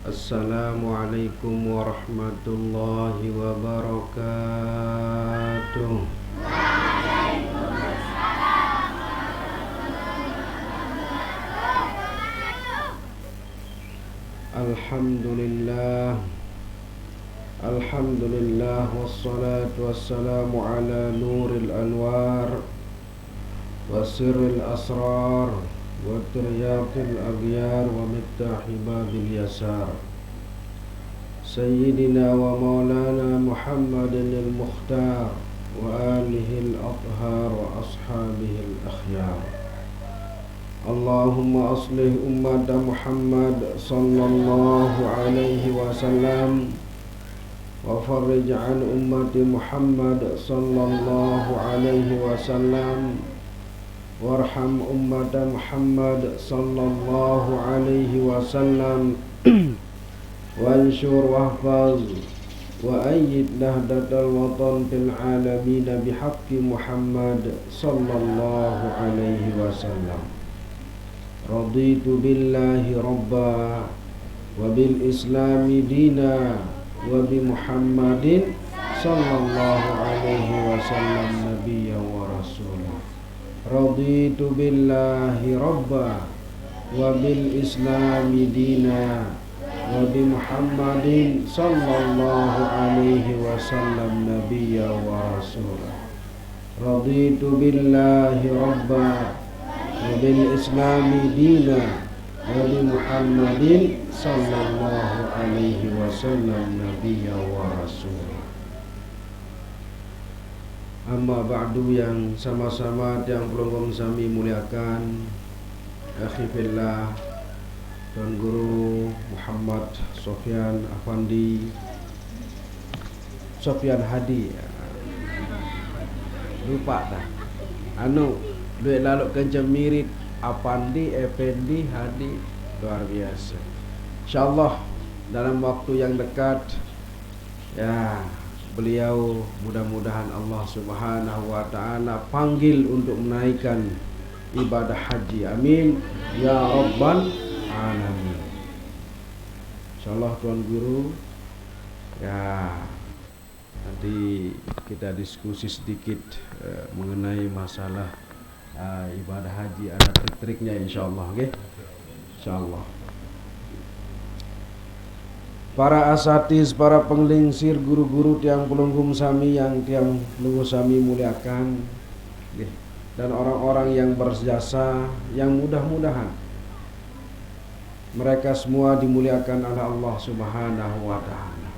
Assalamualaikum warahmatullahi wabarakatuh. Alhamdulillah. Alhamdulillah wassalatu wassalamu ala nuril anwar wa sirril asrar wa tiryatil aghyar wa mittahi babil yasar Sayyidina wa maulana Muhammadin al-Mukhtar wa alihi al-athhar wa ashabihi al-akhyar. Allahumma aslih ummata Muhammad sallallahu alaihi wasallam wa farrij an ummati Muhammad sallallahu alaihi wasallam warham ummata Muhammad sallallahu alaihi wasallam wansyur wahfaz wa ayyid nahdatal watan fil alamin bihaqqi Muhammad sallallahu alaihi wasallam. Raditu billahi rabba wa bil islami dina wa bi Muhammadin sallallahu alaihi wasallam nabiyyan wa rasulah. Raditu billahi rabba wa bil islami dina wa bi Muhammadin sallallahu alaihi wasallam nabiyyan wa rasulah. Raditu billahi rabba wa bil islami dina wa bi Muhammadin sallallahu alaihi wasallam nabiyyan wa rasulah. Amma ba'du, yang sama-sama yang pelongong sami muliakan, akhi fillah Tuan Guru Muhammad Sofyan Afandi Sofyan Hadi, lupa dah duit lalu kencam mirip Afandi, Effendi, Hadi, luar biasa. InsyaAllah dalam waktu yang dekat ya beliau mudah-mudahan Allah subhanahu wa ta'ala panggil untuk menaikkan ibadah haji. Amin ya rabbal alamin. InsyaAllah Tuan Guru ya nanti kita diskusi sedikit mengenai masalah ibadah haji, ada trik-triknya insyaallah, okay? Insyaallah. Para asatiz, para penglingsir, guru-guru tiang pelunggum sami yang tiang pelunggum sami muliakan, okay? Dan orang-orang yang berjasa, yang mudah-mudahan mereka semua dimuliakan oleh Allah subhanahu wa ta'ala.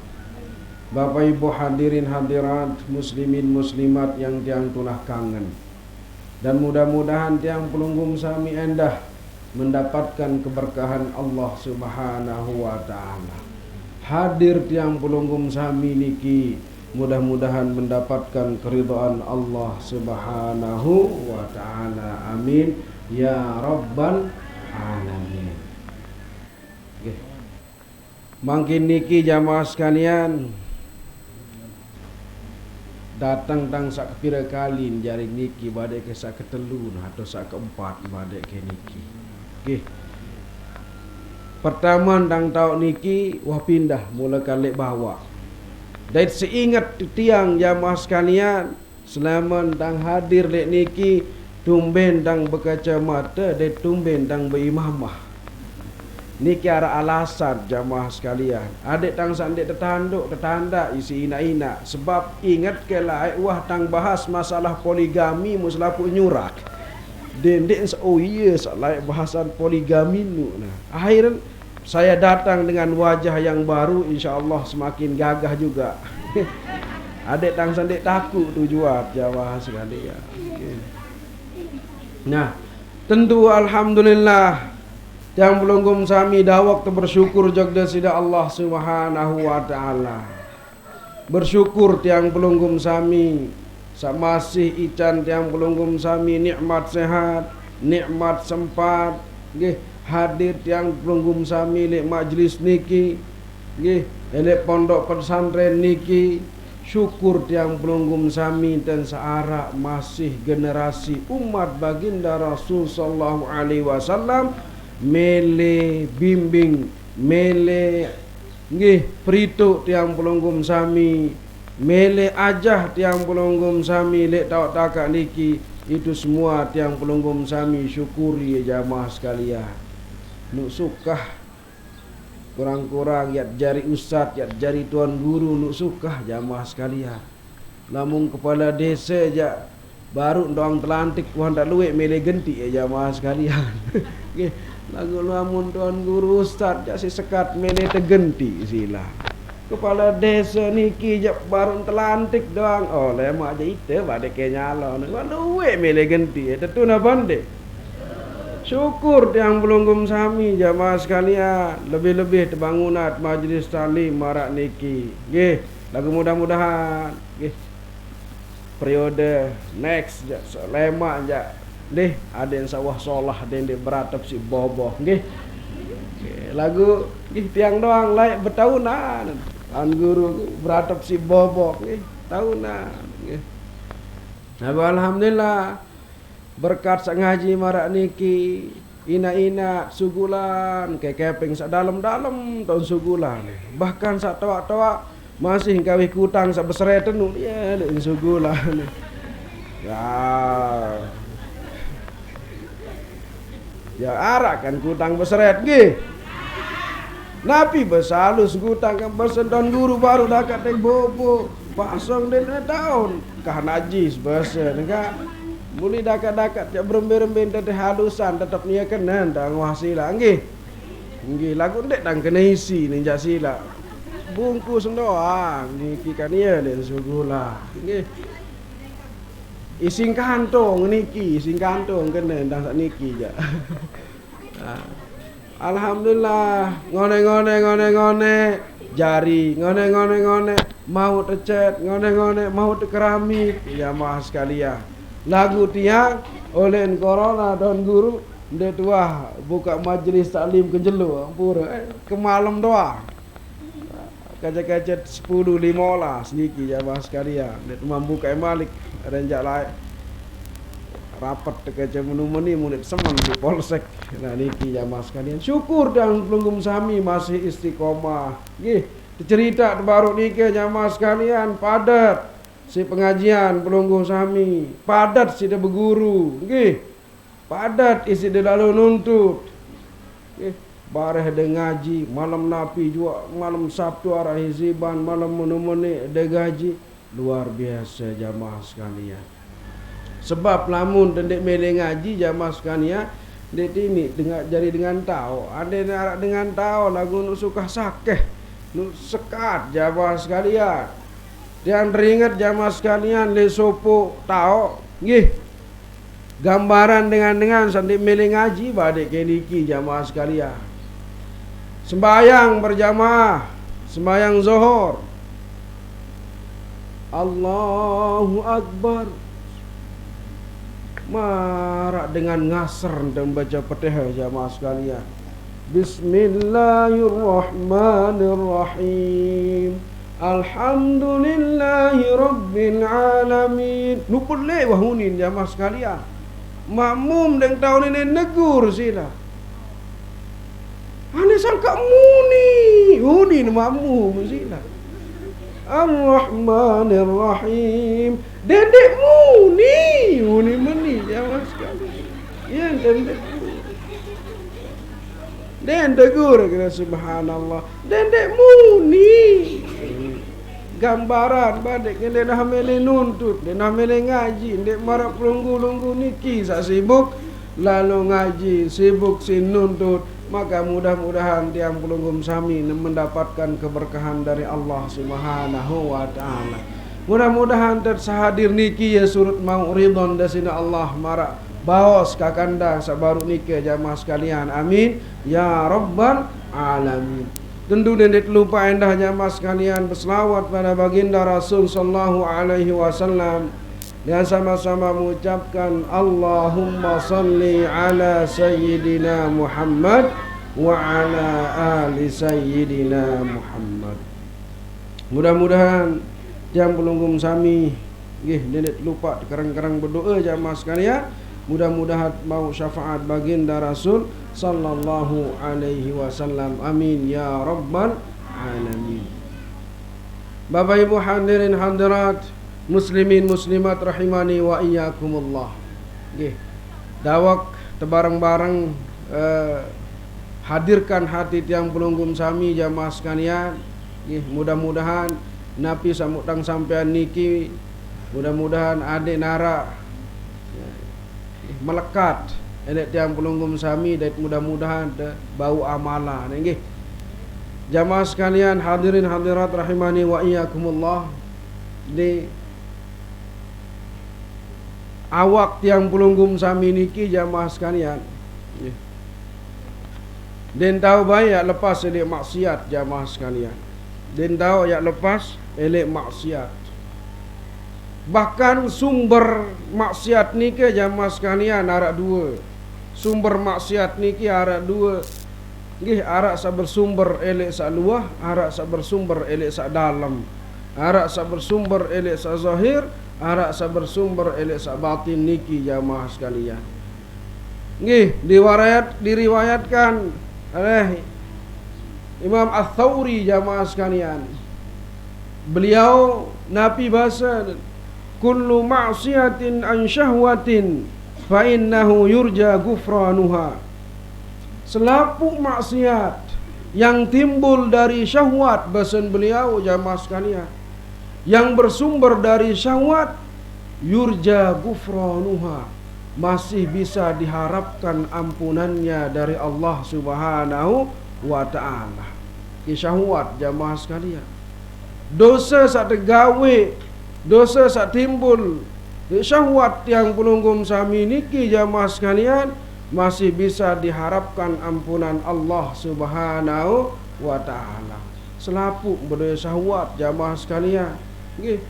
Bapak ibu hadirin hadirat, muslimin muslimat yang tiang tunah kangen, dan mudah-mudahan tiang pelunggum sami endah mendapatkan keberkahan Allah subhanahu wa ta'ala. Hadir tiang pelunggum sami niki mudah-mudahan mendapatkan keridhaan Allah subhanahu wa ta'ala. Amin ya rabbal alamin. Okay. Mangkin niki jamaah sekalian datang sak kepira kali jari niki badai ke sak ketelu atau sak keempat badai ke niki. Okay. Pertama dang tau niki wah pindah mula kali bawa. Dan seingat tiang jamaah sekalian selama dang hadir lek niki tumben dang berkacamata dan tumben dang berimamah. Niki ada alasan jamaah sekalian. Adik tang sandik tetanda isi ina-ina sebab ingat ke lai wah tang bahas masalah poligami muslapu nyurak. Dendek oh iya salai bahasan poligami nu nah. Akhirnya saya datang dengan wajah yang baru, insyaallah semakin gagah juga. Adik tang sandik takut tujuan jamaah sekalian. Okay. Nah, tentu alhamdulillah yang belum sami dawak bersyukur jogda sida Allah subhanahu wa ta'ala. Bersyukur tiang belum sami masih ican tiang belum sami nikmat sehat, nikmat sempat nggih hadir tiang belum sami lek majlis niki nggih lek pondok pesantren niki. Syukur tiang pelunggum sami dan searah masih generasi umat baginda Rasul sallallahu alaihi wasallam mele bimbing mele nggih prituk tiang pelonggum sami, mele ajah tiang pelonggum sami lek tau takak niki, itu semua tiang pelonggum sami syukuri ya jamaah sekalian. Nuk sukah kurang-kurang yat jari ustaz, yat jari tuan guru, nuk sukah jamaah sekalian. Namun kepala desa je baru doang telantik Tuhan tak luik mele genti ya jamaah sekalian. Nggih, lagu lamun tuan guru ustaz jak si sekat mele tegenti sila. Kepala desa niki je baru telantik doang. Oh, lemak je ite bade ke nyala. Nak luik mele genti ya tentu na bande. Syukur yang pelonggum sami jamaah sekalian, lebih-lebih terbangunat majlis taklim marak niki. Nggih, lagu mudah-mudahan nggih periode next je lemak je deh ada yang sawah solah ada yang beratap si boboh nggih. Lagu nggih tiang doang layak bertahunan an guru beratap si boboh nggih tahunan nggih. Alhamdulillah berkat sak ngaji marak niki ina-ina sugulan kekeping sak dalam-dalam tahun sugulan, bahkan sak tawak-tawak masih kawih kutang sak besere tenu ya lek sugulan. Ya. Ya arak kan kutang beseret nggih. Napi besalus kutang kan bersedon guru baru dakat tek bobo. Pasong den tahun kah najis besen enggak. Muli dakat-dakat jak berembe-rembe teh halusan tetap nia kenan dang wahsila nggih. Nggih lagu ndek dang kena isi ninja sila. Bungkus doang niki kan ya den sugula nggih. Ising kantong niki, ising kantong kena ndang sak niki ja. Alhamdulillah ngone jari ngone mau tecet ngone mau tekerami ya mas sekalian. Lagu tiang oleh corona dan guru ndek tua buka majlis taklim kenjelu pura kemalam doang. Kajet-kajet 10:15 niki jamaah sekalian. Nek mampu kai malik renjak lain rapat kajet menu-meni murid semen di polsek. Nah niki jamaah sekalian. Syukur dan pelunggum sami masih istiqomah. Nggih, cerita baru niki jamaah sekalian padat si pengajian pelunggum sami, padat si de berguru. Nggih. Padat isi de lalu nuntut. Nggih. Bareh de ngaji, malam napi juga, malam Sabtu arah hiziban, malam menumuni de gaji. Luar biasa jamaah sekalian. Sebab lamun dendek mele ngaji jamaah sekalian, dek ini dengar jari dengan tahu, ada arak dengan tahu lagu nu suka sakeh, nu sekat jamaah sekalian. Dan teringat jamaah sekalian le sopo tahu, nggih. Gambaran dengan sandek mele ngaji badek ke niki jamaah sekalian. Sembayang berjamaah, sembayang zuhur. Allahu Akbar. Marak dengan ngasr dan baca Fatihah jamaah sekalian. Bismillahirrahmanirrahim. Alhamdulillahi rabbil alamin. Nupun le wahunin jamaah sekalian. Makmum deng tahun ini negur sila. Ane sangka muni makmum sila. Ar-Rahmanir-Rahim. Dendek muni meni jamaah sekalian. Ya dendek. Dendek guru kena subhanallah. Dendek muni. Gambaran badek kena dah mele nuntut, dah mele ngaji, ndek marak pelunggu-lunggu niki sak sibuk lalu ngaji, sibuk sin nuntut. Maka mudah-mudahan tiang pelunggum sami mendapatkan keberkahan dari Allah Subhanahu wa taala. Mudah-mudahan tersahadir niki ya surut mau ridon dasina Allah marak baos kakanda sabaru niki jamaah sekalian. Amin ya rabbal alamin. Tentu tidak lupa endah jamaah sekalian berselawat pada baginda Rasul sallallahu alaihi wasallam dan sama-sama mengucapkan Allahumma salli ala sayyidina Muhammad wa ala ali sayyidina Muhammad. Mudah-mudahan jam pelunggum sami nggih tidak lupa kerang-kerang berdoa jamaah sekalian Mudah-mudahan mau syafaat baginda Rasul sallallahu alaihi wasallam. Amin ya rabbal alamin. Bapak Ibu hadirin hadirat, muslimin muslimat rahimani wa iyyakumullah. Nggih. Dawak tebareng-bareng hadirkan hati tiang pelunggum sami jamaah sekalian. Nggih, mudah-mudahan napi samutang sampean niki, mudah-mudahan adik nara melekat enek tiang pelunggum sami dan mudah-mudahan bau amala nggih. Jamaah sekalian hadirin hadirat rahimani wa iyyakumullah, di awak tiang pelunggum sami niki jamaah sekalian nggih. Den tahu baik lepas elek maksiat jamaah sekalian. Den tahu ya lepas elek maksiat. Bahkan sumber maksiat niki jamaah sekalian arak dua. Sumber maksiat niki arak dua. Nggih, arak sa bersumber elek sa luah, arak sa bersumber elek sa dalam. Arak sa bersumber elek sa zahir, arak sa bersumber elek sa batin niki jamaah sekalian. Nggih, diriwayatkan oleh Imam Ats-Tsauri jamaah sekalian. Beliau nabi bahasa kullu ma'siyatin an syahwatin fa innahu yurja ghufranuha. Selapuk maksiat yang timbul dari syahwat, bahasan beliau jamaah sekalian, yang bersumber dari syahwat, yurja ghufranuha, masih bisa diharapkan ampunannya dari Allah Subhanahu wa ta'ala. Syahwat jamaah sekalian, dosa sak tegawe, dosa sak timbul syahwat yang pelunggum sami niki jamaah sekalian, masih bisa diharapkan ampunan Allah Subhanahu wa ta'ala. Selapuk berdaya syahwat jamaah sekalian nggih.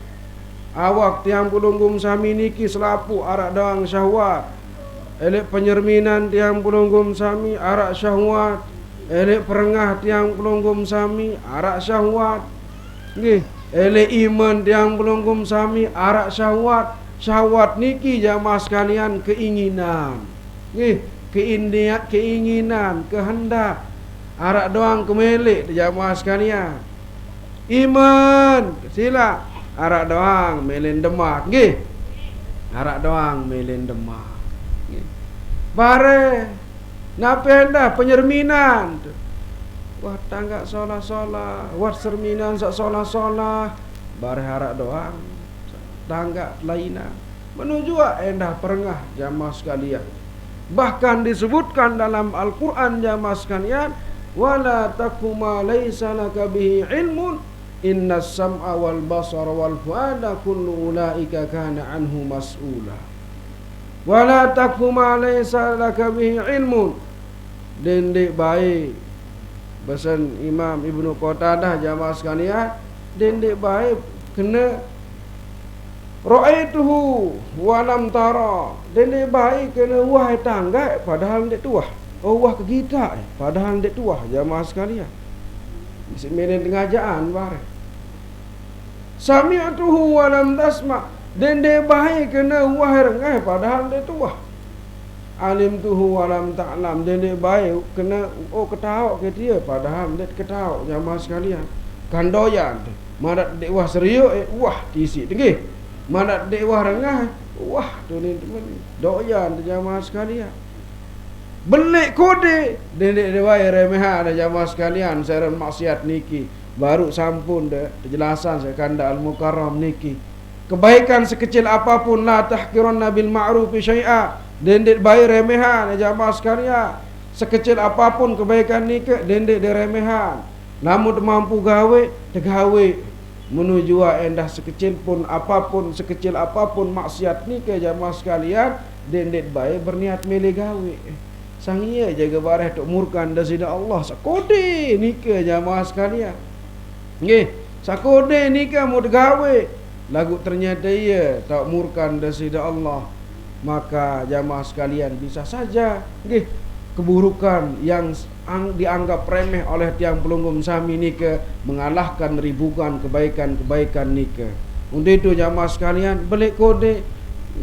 Awak tiang pelunggum sami niki selapuk arak dawang syahwat. Elek penyerminan tiang pelunggum sami arak syahwat. Elek perengah tiang pelunggum sami arak syahwat nggih. Elek iman tiang pelunggum sami arak syahwat. Syahwat niki jamaah sekalian keinginan nggih, keinginan, kehendak. Arak doang kemelik jamaah sekalian. Iman sila arak doang melen demak nggih. Arak doang melen demak nggih. Bare napenda penyerminan. Wah tangga solah-solah, wah serminan sak solah-solah. Bare arak doang tangga lainan. Menuju endah perengah jamaah sekalian. Bahkan disebutkan dalam Al-Quran jamaah sekalian, wala takuma laysa laka bihi ilmun innas sam'a wal basara wal fuada kullu ulaika kana anhu mas'ula. Wala takuma laysa laka bihi ilmun, dendek baik pesan Imam Ibnu Qatadah jamaah sekalian, dendek baik kena ra'aituhu wa lam tara, dene baik kena wah tangga padahal ndek tuah. Oh wah ke kita padahal ndek tuah jamaah sekalian. Isi menen ngajaan bare. Sami'tuhu wa lam tasma, dene baik kena wah rengai padahal ndek tuah. Alimtuhu wa lam ta'lam, dene baik kena oh ketahu ke dia padahal ndek ketahu jamaah sekalian. Kandoyan madat dek wah serius wah tisi nggih. Mana dek wah rengah, wah tu ni teman doyan jamaah sekalian. Belik kode dek dewai remeha ada jamaah sekalian. Saya maksiat niki baru sampun de penjelasan saya kanda al-mukarram niki. Kebaikan sekecil apapun la tahqiranna bil ma'rufi syai'a, dek baik remehan jamaah sekalian. Sekecil apapun kebaikan niki dek remehan. Namun mampu gawe tegawe. Menuju endah sekecil apapun maksiat ni ke jamaah sekalian, dendet baik berniat mele gawe. Sang iya jaga bareh tok murkan dasida Allah sakode ni ke jamaah sekalian. Nggih, sakode ni ke mau gawe. Lagu ternyata iya tak murkan dasida Allah. Maka jamaah sekalian bisa saja nggih keburukan yang dianggap remeh oleh tiang pelunggum sami nike mengalahkan ribuan kebaikan-kebaikan nike. Untuk itu jamaah sekalian belik kode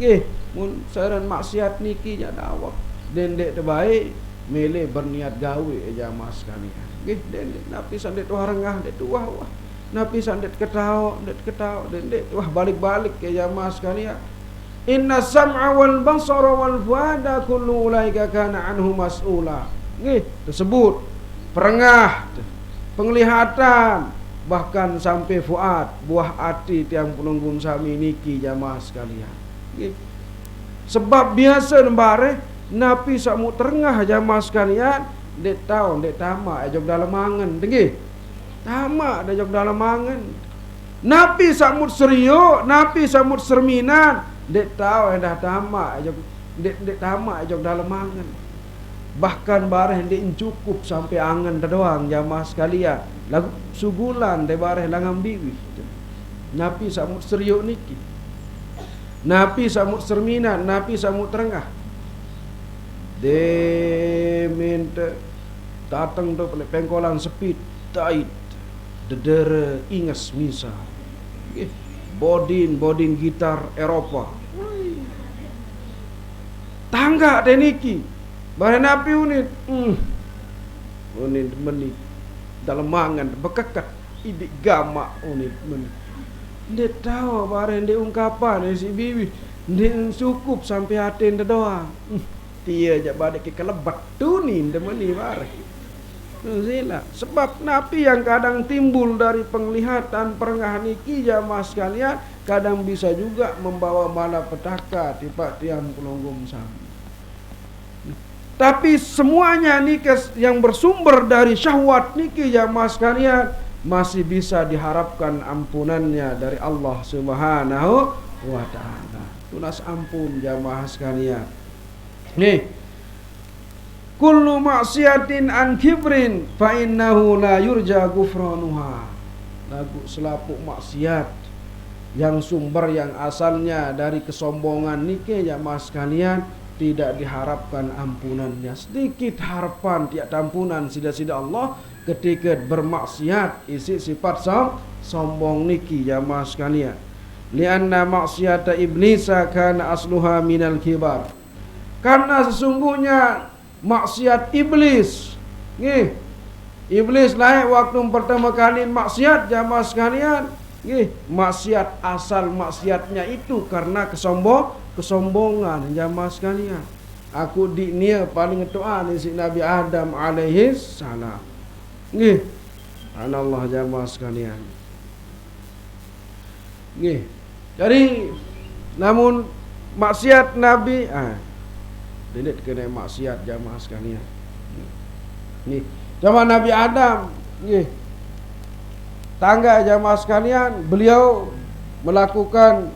nggih mun saran maksiat niki nya dawak dendek terbaik mele berniat gawe jamaah sekalian. Nggih dendek napi sandet warengah dek tuah wah. Napi sandet ketau dendek wah balik-balik ke jamaah sekalian. Inna sam'a wal basara wal fuada kullu ulaika kana anhu mas'ula. Nggih tersebut perengah, penglihatan, bahkan sampai fuad, buah hati tiang penunggung sami niki jamaah sekalian. Nggih. Sebab biasa nembare napi sakmu terengah jamaah sekalian, dek tahu dek tamak ajok dalam angen, nggih. Tamak ajok dalam angen. Napi sakmu serius, napi sakmu serminan, dek tahu dah tamak ajok dek tamak ajok dalam angen. Bahkan bareh dek cukup sampai angen doang jamaah sekalian. Lagu sugulan de bareh langam biwi. Napi sakmu serius niki. Napi samut serminan, napi samut terengah. De minta datang tu pada pengkolan sepit tait dedere ingas misa. Bodin gitar Eropa. Tangga deniki. Bare napi unit. Unit menit dalam mangan bekekat idik gamak unit menit. Dia tahu barang dia ungkapan si bibi dia cukup sampai hati dia doang. Dia je balik ke kelebat tu ni dia meni barang. Zila. Sebab napi yang kadang timbul dari penglihatan perengah niki jamaah sekalian kadang bisa juga membawa malapetaka tiba tiang pelonggong sami. Tapi semuanya niki yang bersumber dari syahwat niki jamaah sekalian masih bisa diharapkan ampunannya dari Allah Subhanahu wa ta'ala. Tunas ampun jamaah sekalian. Nih. Kullu maksiatin an kibrin fa innahu la yurja ghufranuha. Lagu selapuk maksiat yang sumber yang asalnya dari kesombongan niki jamaah sekalian tidak diharapkan ampunannya. Sedikit harapan tiada ampunan sida-sida Allah ketika bermaksiat isi sifat sombong niki jamaah sekalian. Lianna maksiata iblisa kana asluha minal kibar. Karena sesungguhnya maksiat iblis. Nggih. Iblis lahir waktu pertama kali maksiat jamaah sekalian. Nggih, maksiat asal maksiatnya itu karena kesombongan jamaah sekalian. Aku di nia paling doa ni si Nabi Adam alaihi salam. Nggih. Anallah jamaah sekalian. Nggih. Jadi namun maksiat Nabi dia kena maksiat jamaah sekalian. Nih, zaman Nabi Adam, nggih. Tangga jamaah sekalian, beliau melakukan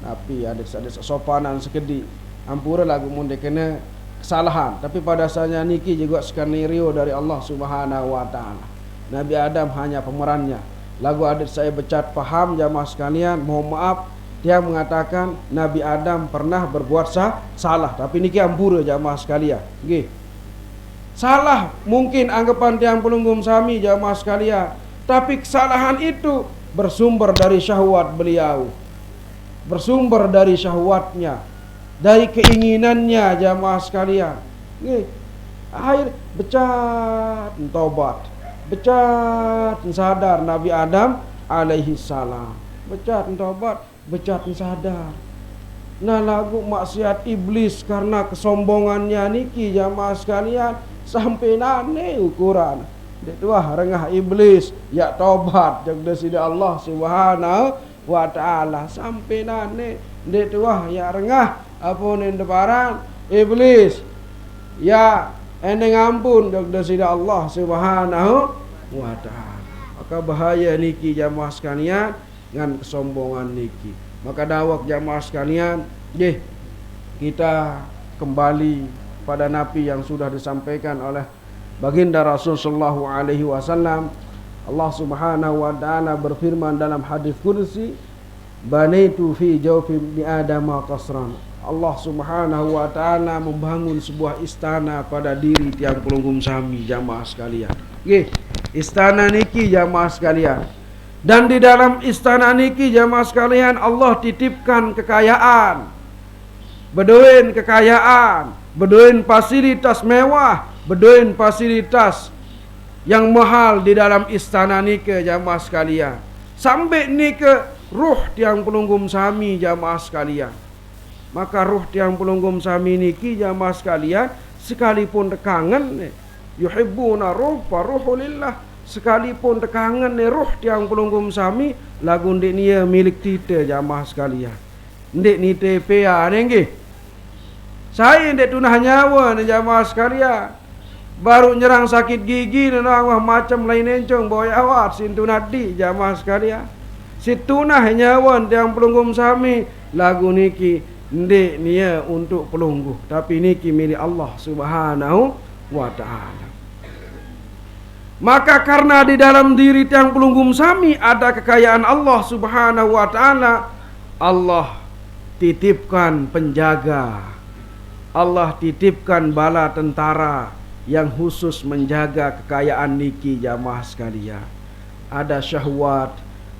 tapi ada sopanan sekedi. Ampura lagu mun kena kesalahan, tapi pada asalnya niki juga skenario dari Allah Subhanahu wa taala. Nabi Adam hanya pemerannya. Lagu adik saya becat paham jamaah sekalian, mohon maaf dia mengatakan Nabi Adam pernah berbuat salah, tapi niki ampura jamaah sekalian. Nggih. Salah mungkin anggapan tiang pelunggum sami jamaah sekalian, tapi kesalahan itu bersumber dari syahwat beliau. Bersumber dari syahwatnya, dari keinginannya jamaah sekalian. Nggih. Akhir becat taubat. Becat sadar Nabi Adam alaihi salam. Becat taubat, becat sadar. Nah lagu maksiat iblis karena kesombongannya niki jamaah sekalian sampai nane ukuran. Dek tuah rengah iblis ya taubat jagda sida Allah Subhanahu wa taala sampai nane dek tuah ya rengah apun ende barang iblis ya endeng ampun jagda sida Allah Subhanahu wa taala. Maka bahaya niki jamaah sekalian dengan kesombongan niki. Maka dawak jamaah sekalian, nggih, kita kembali pada nabi yang sudah disampaikan oleh baginda Rasul sallallahu alaihi wasallam. Allah Subhanahu wa taala berfirman dalam hadis qudsi, "Banaitu fi jawfi ibni Adam qasran." Allah Subhanahu wa taala membangun sebuah istana pada diri tiang pelunggum sami jamaah sekalian. Nggih, istana niki jamaah sekalian. Dan di dalam istana niki jamaah sekalian Allah titipkan kekayaan. beduin kekayaan, beduin fasilitas mewah, beduin fasilitas yang mahal di dalam istana ni ke jamaah sekalian. Sampai ni ke ruh tiang pelunggum sami jamaah sekalian. Maka ruh tiang pelunggum sami niki jamaah sekalian, sekalipun kangen yuhibbuna ruh fa ruhulillah, sekalipun kangen ruh tiang pelunggum sami lagu ndik ni milik kita jamaah sekalian. Ndik ni TPA nggih. Saya ndik tunah nyawa ni jamaah sekalian. Baru nyerang sakit gigi dan macam lain encong boy awat sintu nadi jamaah sekalian. Situna nyawa tiang pelunggum sami lagu niki ndik niya untuk pelungguh, tapi niki milik Allah Subhanahu wa ta'ala. Maka karena di dalam diri tiang pelunggum sami ada kekayaan Allah Subhanahu wa ta'ala, Allah titipkan penjaga, Allah titipkan bala tentara yang khusus menjaga kekayaan niki jamaah sekalian. Ada syahwat,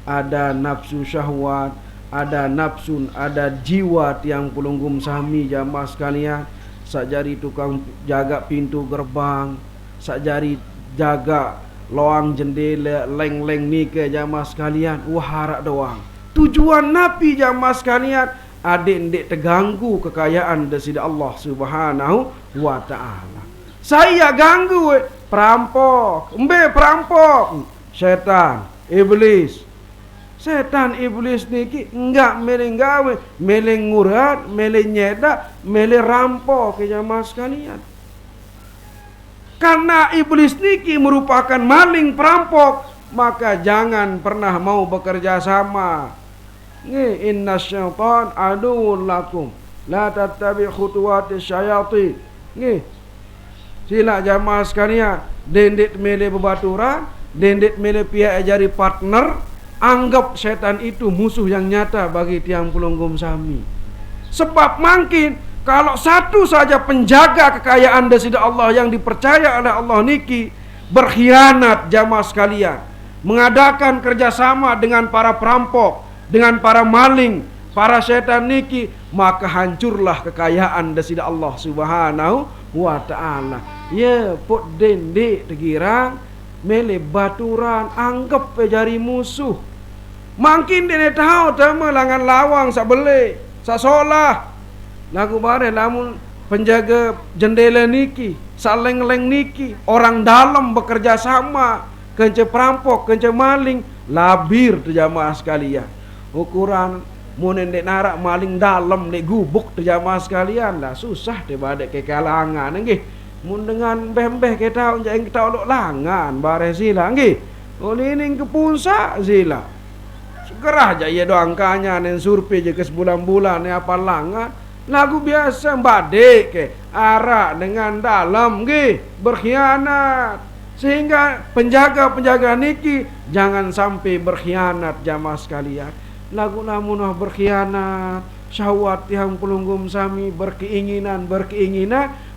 ada nafsu syahwat, ada nafsun, ada jiwa tiang pelunggum sami jamaah sekalian. Sakjari tukang jaga pintu gerbang, sakjari jaga loang jendela, leng-leng ni ke jamaah sekalian. Wah harap doang. Tujuan Nabi jamaah sekalian, adik-adik terganggu kekayaan dari Allah Subhanahu wa ta'ala. Saya ganggu perampok, perampok, syaitan, iblis. Setan iblis niki enggak meleng gawe, meleng ngurat, meleng nyedak, meleng rampok ke jamaah sekalian. Karena iblis niki merupakan maling perampok, maka jangan pernah mau bekerja sama. Inna syaitan aduun lakum, la tattabi khutuwati syayatin. Sila jamaah sekalian, dendet mele bebaturan, dendet mele pihak ajari partner. Anggap setan itu musuh yang nyata bagi tiang pelunggum sami. Sebab mungkin kalau satu saja penjaga kekayaan dari Allah yang dipercaya oleh Allah niki berkhianat jamaah sekalian, mengadakan kerjasama dengan para perampok, dengan para maling, para setan niki, maka hancurlah kekayaan dari Allah Subhanahu wa ta'ala. Ya put dendek tergira mele baturan anggap jari musuh. Mungkin dia tahu tema langan lawang sak beli, sak solah. Lagu bare lamun penjaga jendela niki, sak leng-leng niki, orang dalam bekerja sama, kence perampok, kence maling, labir tu jamaah sekalian. Ukuran mun ndek narak maling dalam ndek gubuk tu jamaah sekalian lah susah te badek ke kalangan nggih. Mun dengan bembeh kita njang kita olok langan bare sila nggih. Olining kepunsa sila. Gerah aja ya doang kanya nen survei je ke sebulan-bulan ni apa langan. Lagu biasa badek ke arak dengan dalam nggih berkhianat. Sehingga penjaga-penjaga niki jangan sampai berkhianat jamaah sekalian. Lagu lamunah berkhianat, syahwat yang pelunggum sami berkeinginan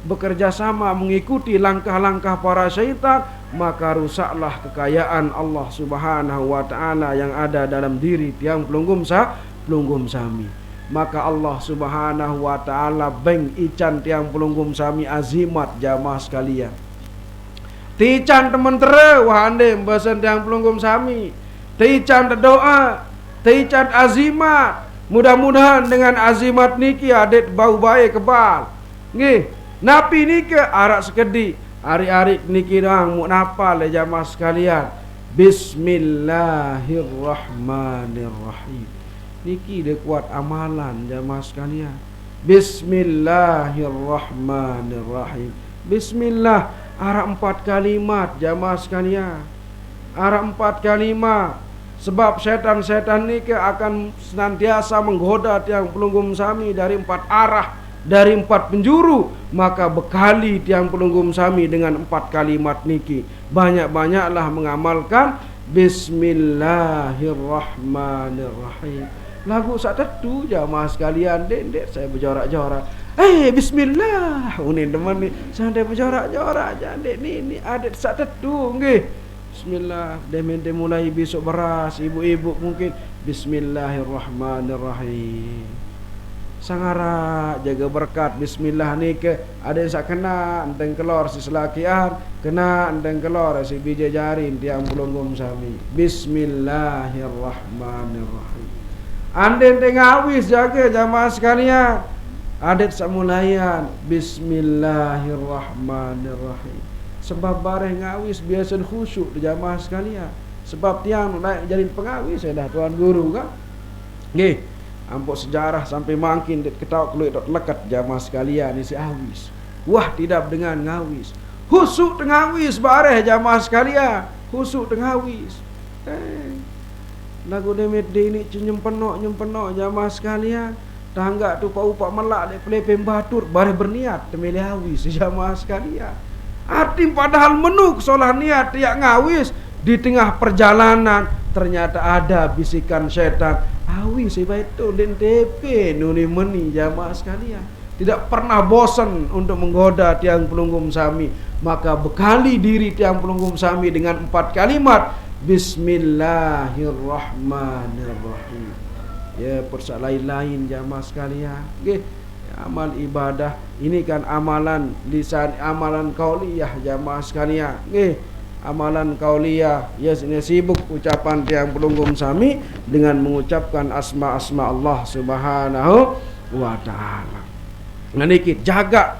bekerja sama mengikuti langkah-langkah para syaitan, maka rusaklah kekayaan Allah Subhanahu wa ta'ala yang ada dalam diri tiang pelunggum sami. Maka Allah Subhanahu wa ta'ala beng ican tiang pelunggum sami azimat jamaah sekalian. Tican temen tere wahande mbasan tiang pelunggum sami. Tican doa, tican azimat. Mudah-mudahan dengan azimat niki adet bau baik kebal. Nggih, napi niki arak sekedi. Ari-ari niki doang mu napa le jamaah sekalian. Bismillahirrahmanirrahim. Niki dia kuat amalan jamaah sekalian. Bismillahirrahmanirrahim. Bismillah arak 4 kalimat jamaah sekalian. Arak 4 kalimat. Sebab setan-setan ni akan senantiasa menggoda tiang pelunggum sami dari 4 arah, dari 4 penjuru. Maka bekali tiang pelunggum sami dengan 4 kalimat niki. Banyak-banyaklah mengamalkan Bismillahirrahmanirrahim. Lagu sak tetu jamaah sekalian, dek saya berjorak-jorak. Bismillah. Unin teman ni santai berjorak-jorak aja dek ni adet sak tetu nggih. Bismillah, demen mulai besok beras, ibu-ibu mungkin Bismillahirrahmanirrahim. sangara jaga berkat bismillah ni ke ada yang sak kena enteng kelor si selakian kena enteng kelor si bija jari tiang pelunggum sami bismillahirrahmanirrahim ande enteng awis jaga jamaah sekalian adat samulayan bismillahirrahmanirrahim sebab bareh ngawis biasa khusyuk di jamaah sekalian sebab tiang naik jadi pengawis saya dah tuan guru kan nggih ampuk sejarah sampai makin det ketawa keluar dot lekat jamaah sekalian ni si awis wah tidak dengan ngawis khusyuk tengah awis bareh jamaah sekalian khusyuk tengah awis lagu demet ini nyempenok jamaah sekalian tangga tu pak melak dek pelepem batur bareh berniat temeli awis jamaah sekalian arti padahal menuk solah niat tiak ngawis di tengah perjalanan ternyata ada bisikan syaitan awis itu den TP nuni meni jamaah sekalian tidak pernah bosan untuk menggoda tiang pelunggum sami maka bekali diri tiang pelunggum sami dengan 4 kalimat bismillahirrahmanirrahim ya persoalan lain jamaah sekalian nggih amal ibadah ini kan amalan lisan amalan qauliyah jamaah sekalian nggih amalan qauliyah yes ini sibuk ucapan tiang pelunggum sami dengan mengucapkan asma-asma Allah Subhanahu wa taala. Nganiki jaga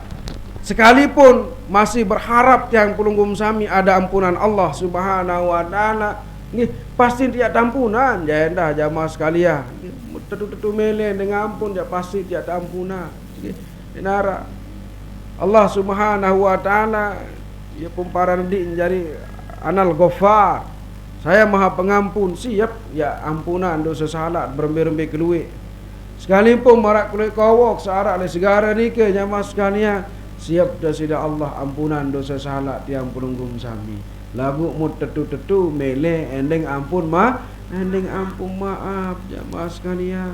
sekalipun masih berharap tiang pelunggum sami ada ampunan Allah Subhanahu wa taala nggih pasti tiada ampunan jandah jamaah sekalian tetu-tetu mele dengan ampun ya pasti tiada ampunan nggih nara Allah Subhanahu wa taala ya pumparan di jadi Anal Ghaffar saya maha pengampun siap ya ampunan dosa salah berembe-rembe keluwe sekalipun marak kulit kawok searak le segara ni ke jamaah sekalian siap dah sida Allah ampunan dosa salah tiang pelunggum sami lagu mut tetu-tetu mele endeng ampun maaf jamaah sekalian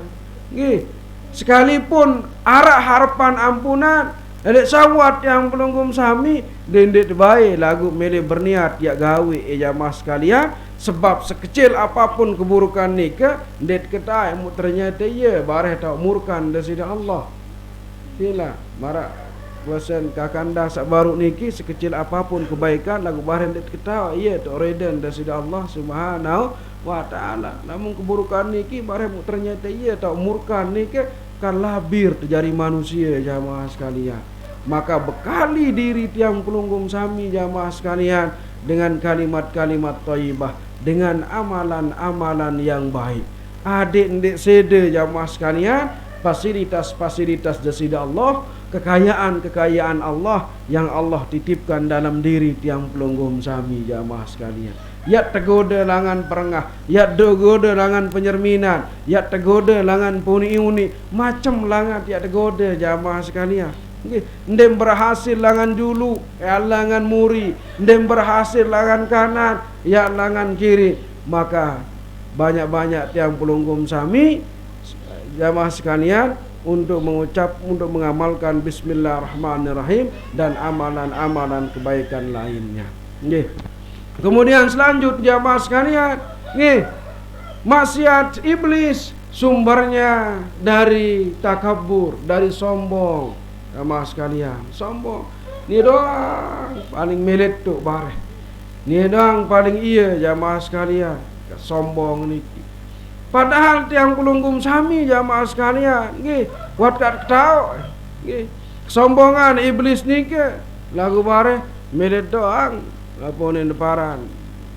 nggih sekalipun arak harapan ampunan Elek sawat yang pelunggum sami dendet baik lagu mele berniat ya gawe jamaah sekalian sebab sekecil apapun keburukan ni ke det ketai mu ternyata ye bareh tau murkan dasida Allah sila marak kuasan kakanda sak baru niki sekecil apapun kebaikan lagu bareh det ketai ye tok reden dasida Allah Subhanahu wa taala namun keburukan niki bareh mu ternyata ye tau murkan ni ke kan labir terjadi manusia jamaah sekalian maka bekali diri tiang pelunggum sami jamaah sekalian dengan kalimat-kalimat thayyibah dengan amalan-amalan yang baik adik-adik sede jamaah sekalian fasilitas-fasilitas dasida Allah kekayaan-kekayaan Allah yang Allah titipkan dalam diri tiang pelunggum sami jamaah sekalian ya tegoda langan perengah ya tegoda langan penyerminan ya tegoda langan puni-uni macam langan ya tegoda jamaah sekalian ndem berhasil langan dulu ya langan muri ndem berhasil langan kanan ya langan kiri maka banyak-banyak tiang pelunggum sami jamaah sekalian untuk mengamalkan bismillahirrahmanirrahim dan amalan-amalan kebaikan lainnya nggih. Kemudian selanjutnya jamaah sekalian, nih maksiat iblis sumbernya dari takabur, dari sombong. Jamaah sekalian, sombong. Ni doang paling melet tu bareh. Ni doang paling iya jamaah sekalian, sombong niki. Padahal tiang pelunggum sami jamaah sekalian, nggih, buat kat tahu, nggih. Kesombongan iblis niki lagu bareh melet doang. Laponin deparan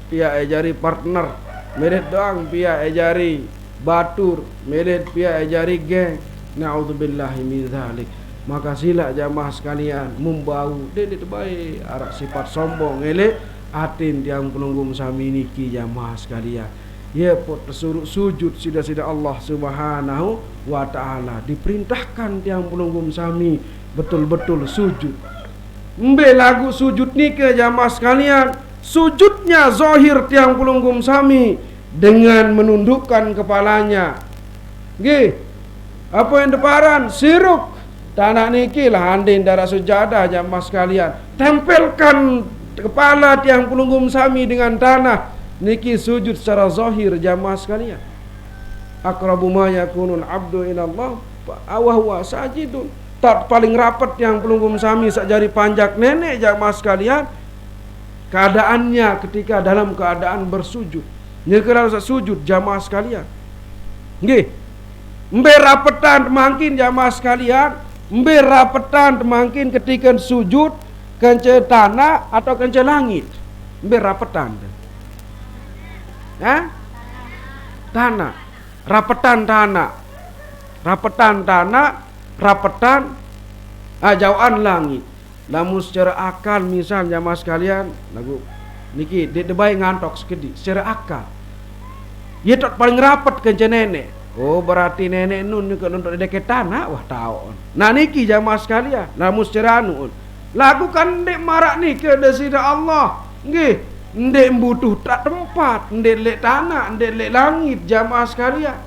pia ejari partner medet doang pia ejari batur medet pia ejari geng naudzubillahi min zalik maka sila jamaah sekalian membau dedet baik arak sifat sombong elek atin tiang penunggum sami niki jamaah sekalian ya pot suruh sujud sida-sida Allah Subhanahu wa taala diperintahkan tiang penunggum sami betul-betul sujud. Mbe lagu sujud ni ke jamaah sekalian sujudnya zahir tiang pelunggum sami dengan menundukkan kepalanya nggih apa yang deparan siruk tanah niki lah andin darah sujadah jamaah sekalian tempelkan kepala tiang pelunggum sami dengan tanah niki sujud secara zahir jamaah sekalian aqrabu ma yakunul abdu ila Allah awah sajidun. Tak paling rapat yang pelunggum sami sak jari panjak nenek jamaah sekalian. Keadaannya ketika dalam keadaan bersujud. Nya kalau sak sujud jamaah sekalian. Nggih. Embe rapetan mangkin jamaah sekalian, embe rapetan mangkin ketika sujud kence tanah atau kence langit. Embe rapetan. Tanah. Rapetan tanah. Rapetan tanah, rapetan jauhan langit. Namun secara akal misal jamaah sekalian, lagu niki debai ngantok sekedi secara akal. Ia tak paling rapat kence nenek. Oh berarti nenek nun kalau untuk dekat tanah wah tahu. Nah niki jamaah sekalian, namun secara anu lagu kan dek marak ni ke desida Allah. Nggih, ndek butuh tak tempat, ndek lek tanah, ndek lek langit jamaah sekalian.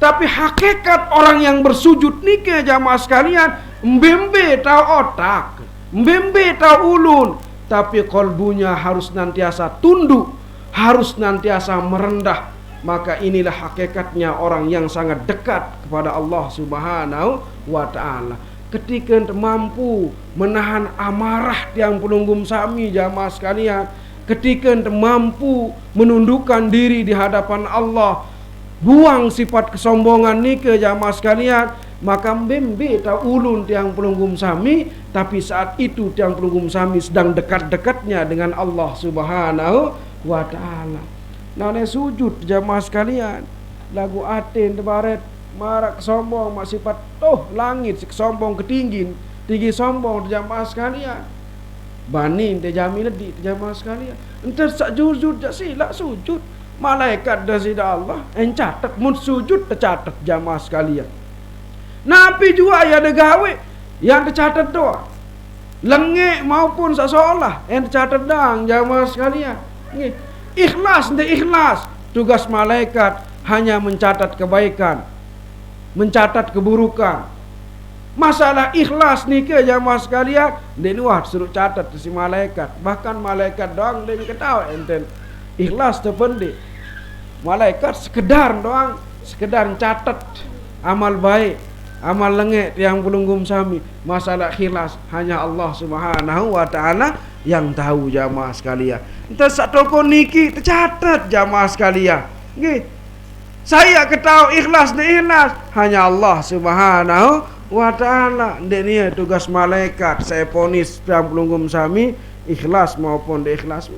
Tapi hakikat orang yang bersujud ni ke jamaah sekalian, mbembe tahu otak, mbembe tahu ulun, tapi kolbunya harus nantiasa tunduk, harus nantiasa merendah. Maka inilah hakikatnya orang yang sangat dekat kepada Allah Subhanahu wa ta'ala. Ketika mampu menahan amarah tiang pelunggum sami jamaah sekalian, ketika mampu menundukkan diri di hadapan Allah, buang sifat kesombongan ni ke jamaah sekalian, maka mbembe ta ulun tiang pelunggum sami, tapi saat itu tiang pelunggum sami sedang dekat-dekatnya dengan Allah Subhanahu wa ta'ala. Nah sujud jamaah sekalian, lagu aten tebaret marak kesombong mak sifat langit kesombong ketinggi tinggi sombong jamaah sekalian. Banin te jami ledi jamaah sekalian. Entar sak jujud jak silak sujud. Malaikat dasida Allah catat mun sujud tercatat jamaah sekalian. Nabi juga ya ada gawe yang tercatat doa. Lengek maupun sasolah yang tercatat dang jamaah sekalian. Ikhlas ndak ikhlas. Tugas malaikat hanya mencatat kebaikan, mencatat keburukan. Masalah ikhlas ni ke jamaah sekalian, dia wah suruh catat si malaikat. Bahkan malaikat doang dia ketawa enten. Ikhlas terpenting. Malaikat sekedar doang, sekedar catat amal baik, amal lengek yang pelunggum sami. Masalah ikhlas hanya Allah Subhanahu wa ta'ala yang tahu jamaah sekalian. Entah sak toko niki tercatat jamaah sekalian. Nggih. Saya ketahu ikhlas dan ikhlas hanya Allah Subhanahu wa ta'ala. Ndek ni tugas malaikat saya ponis yang pelunggum sami ikhlas maupun tidak ikhlas.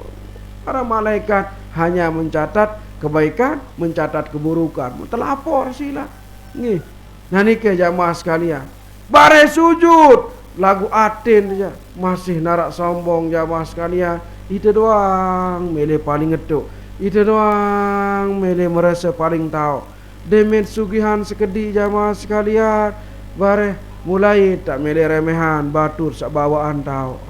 Para malaikat hanya mencatat kebaikan, mencatat keburukan. Terlapor sila. Nggih. Nah niki jamaah sekalian. Bare sujud lagu aten saja masih narak sombong jamaah sekalian. Itu doang mele paling ngeduk. Itu doang mele merasa paling tahu. Demen sugihan sekedi jamaah sekalian. Bare mulai tak mele remehan batur sak bawaan tahu.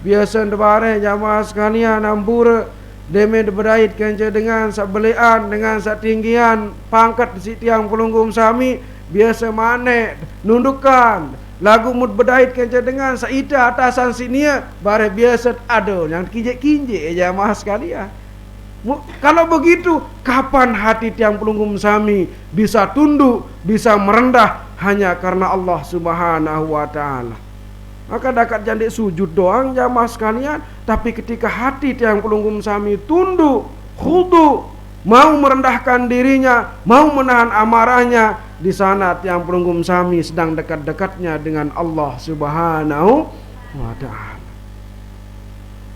Biasa ndebare jamaah sekalian ambur demen berdait kenca dengan sak belean dengan sak tinggian pangkat si tiang pelunggum sami biasa mane nundukan lagu mud berdait kenca dengan sak ita atasan sinia bare biasa ado yang kinjek-kinjek jamaah sekalian. Kalau begitu kapan hati tiang pelunggum sami bisa tunduk, bisa merendah hanya karena Allah Subhanahu wa ta'ala. Maka dakat jandek sujud doang jamaah sekalian, tapi ketika hati tiang pelunggum sami tunduk, khudu, mau merendahkan dirinya, mau menahan amarahnya, di sana tiang pelunggum sami sedang dekat-dekatnya dengan Allah Subhanahu wa ta'ala.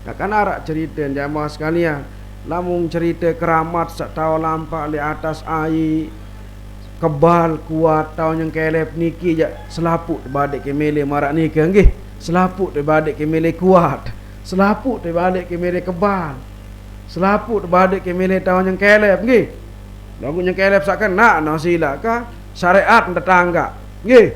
Takkan arak cerita jamaah sekalian, lamun cerita keramat sak tahu lampak di atas air kebal kuat tahu yang kelep niki je selaput badik ke mele marak ni ke nggih selaput badik ke mele kuat selaput badik ke mele kebal selaput badik ke mele tahu yang kelep nggih lagu yang kelep sakkan nak sila ka syariat tetangga nggih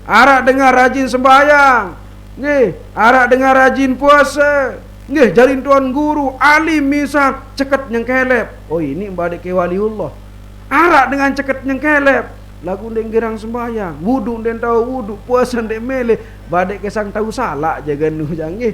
arak dengar rajin sembahyang nggih arak dengar rajin puasa nggih jalin tuan guru alim misal ceket yang kelep oh ini badik ke waliullah arak dengan ceket yang kelep lagu ndeng gerang sembahyang wudu ndeng tahu wudu puasa ndeng mele badek ke sang tahu salah jaga nu jange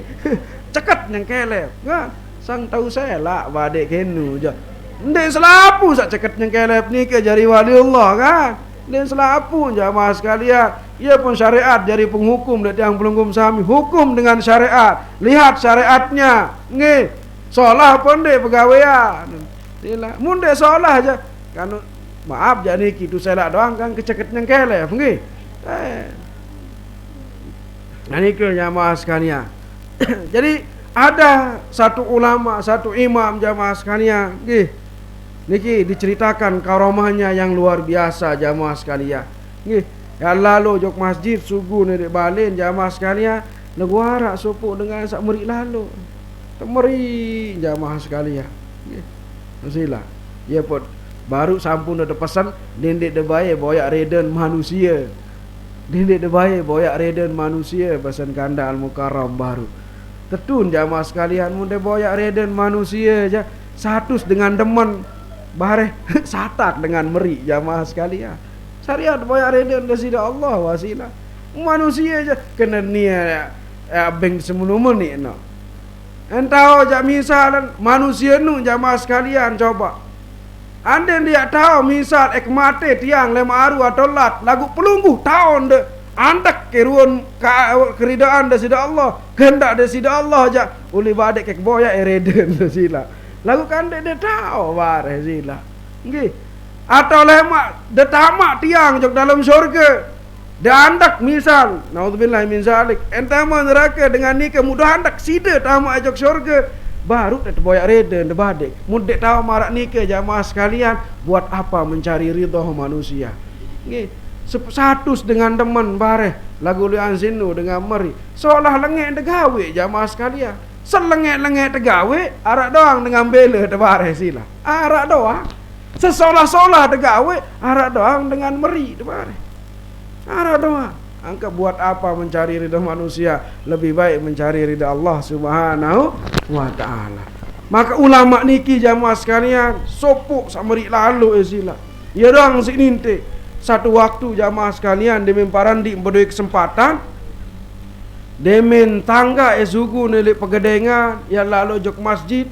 ceket yang kelep kan sang tahu salah badek ke nu je ndeng selapu sak ceket yang kelep ni ke jari wali Allah kan Dan selapu jamaah sekalian, ia pun syariat jadi penghukum dan yang pelungkum sami hukum dengan syariat. Lihat syariatnya. Nggih. Solah pun dek pegawaian. Sila mun dek solah aja. Kan maaf jadi kitu selak doang kan keceket nyengkele, nggih. Nah niku jamaah sekalian. Jadi ada satu ulama, satu imam jamaah sekalian, nggih. Niki diceritakan karomahnya yang luar biasa jamaah sekalian. Nggih, ya lalu jok masjid subuh ni dek balen jamaah sekalian, negara supuk dengan sak meri lalu. Temeri jamaah sekalian. Nggih. Sila. Ya pot baru sampun ada pesan dendek de bae boyak reden manusia. Dendek de bae boyak reden manusia pesan kanda al-mukarram baru. Tetun jamaah sekalian mun de boyak reden manusia aja satus dengan demen bare satak dengan meri jamaah sekalian. Syariat boyak reden desida Allah wasilah. Manusia aja kena nia beng semunumun ni no. Entau jak misalan manusia nu jamaah sekalian coba. Anda dia tahu misal mate tiang lema aru atau lat lagu pelungguh tahun de antak keruan keridaan desida Allah kehendak desida Allah aja uli badek kek boya reden desila. Lagu kan dia tahu bare sila. Nggih. Atau lemak de tamak tiang jok dalam syurga. Dia andak misal, naudzubillah min zalik. Entama neraka dengan ni kemudahan andak sida tamak jok syurga. Baru dah boyak reden de badek. Mudek tahu marak nikah jamaah sekalian, buat apa mencari ridha manusia. Nggih. Satus dengan demen bare lagu lian sinu dengan meri. Seolah lengek de gawe jamaah sekalian. Selengek-lengek tegawe arak doang dengan bela tebare sila. Arak doang. Sesolah-solah tegawe arak doang dengan meri tebare. Arak doang. Angka buat apa mencari ridha manusia, lebih baik mencari ridha Allah Subhanahu wa taala. Maka ulama niki jamaah sekalian sopuk sameri lalu sila. Ya doang sininte. Satu waktu jamaah sekalian demi parandi berdoi kesempatan demen tangga esugu nelik pegedengan yang lalu jok masjid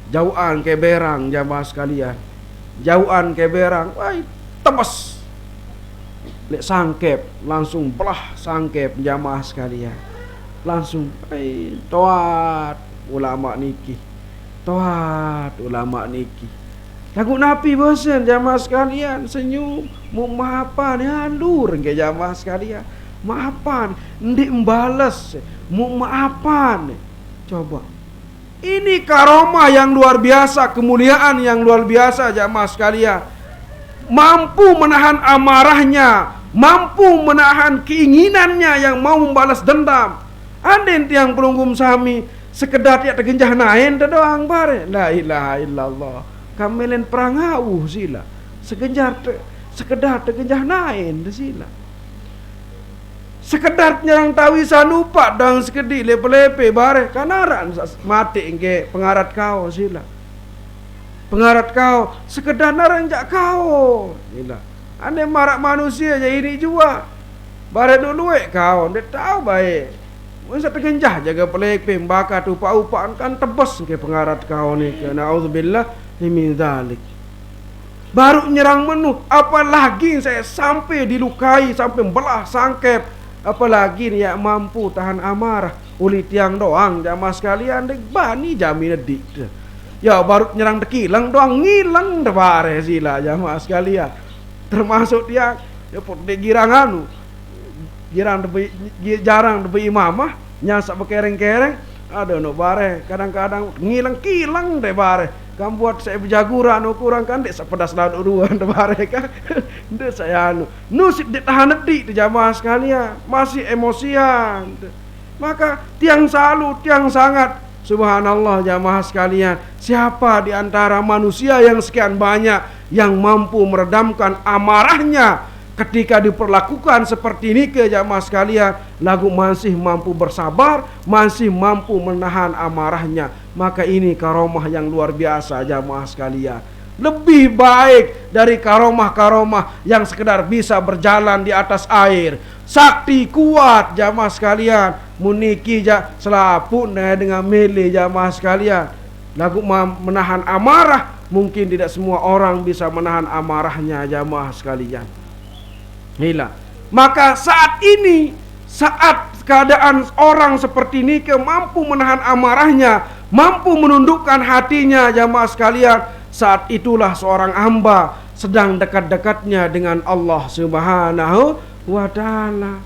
jauhan ke berang jamaah sekalian, jauhan ke berang, wah tebas lek sangkep langsung belah sangkep jamaah sekalian langsung toat ulama niki, toat ulama niki lagu napi bosan jamaah sekalian senyum mau maafan ya lur ke jamaah sekalian. Maafan, ndik membalas, mau maafan. Coba. Ini karomah yang luar biasa, kemuliaan yang luar biasa jamaah sekalian. Mampu menahan amarahnya, mampu menahan keinginannya yang mau membalas dendam. Ada yang pelunggum sami sekedar tiak tergenjah naen doang bare. La ilaha illallah. Kamelen perangau sila. Sekedar tergenjah naen sila. Sekedar nyerang tawisan upak dan sekedi lepe-lepe bare kanaran mati engke pengarat kau sila. Pengarat kau sekedar naranjak kau sila. Ane marak manusia je ini jua. Bare dulu kau ndak tahu baik. Masa tergenjah jaga pelepe bakar upak-upakan kan tebas engke pengarat kau ni ke naudzubillah min dzalik. Baru nyerang menu apalagi saya sampai dilukai sampai belah sangkep. Apalagi ni yang mampu tahan amarah uli tiang doang jamaah sekalian dek bani jamin dik. Ya baru nyerang tekilang doang ngilang debare sila jamaah sekalian. Termasuk tiang ya pot dek girang anu. Jarang debi imamah nyasak bekereng-kereng. Ada no bare kadang-kadang ngilang-kilang debare. Kamu buat saya berjaguran kurang kan dek sepedas lalu ruan debare kan. Dek saya anu nusip dek tahan dik jamaah sekalian masih emosian. Maka tiang salut tiang sangat subhanallah jamaah sekalian. Siapa di antara manusia yang sekian banyak yang mampu meredamkan amarahnya ketika diperlakukan seperti ini ke jamaah sekalian, lagu masih mampu bersabar, masih mampu menahan amarahnya. Maka ini karomah yang luar biasa jamaah sekalian. Lebih baik dari karomah-karomah yang sekedar bisa berjalan di atas air. Sakti kuat jamaah sekalian. Muniki selaput dengan mele jamaah sekalian. Lagu menahan amarah, mungkin tidak semua orang bisa menahan amarahnya jamaah sekalian. Hila. Maka saat ini, saat keadaan orang seperti ini mampu menahan amarahnya, mampu menundukkan hatinya, jamaah sekalian, saat itulah seorang hamba sedang dekat-dekatnya dengan Allah Subhanahu wa ta'ala.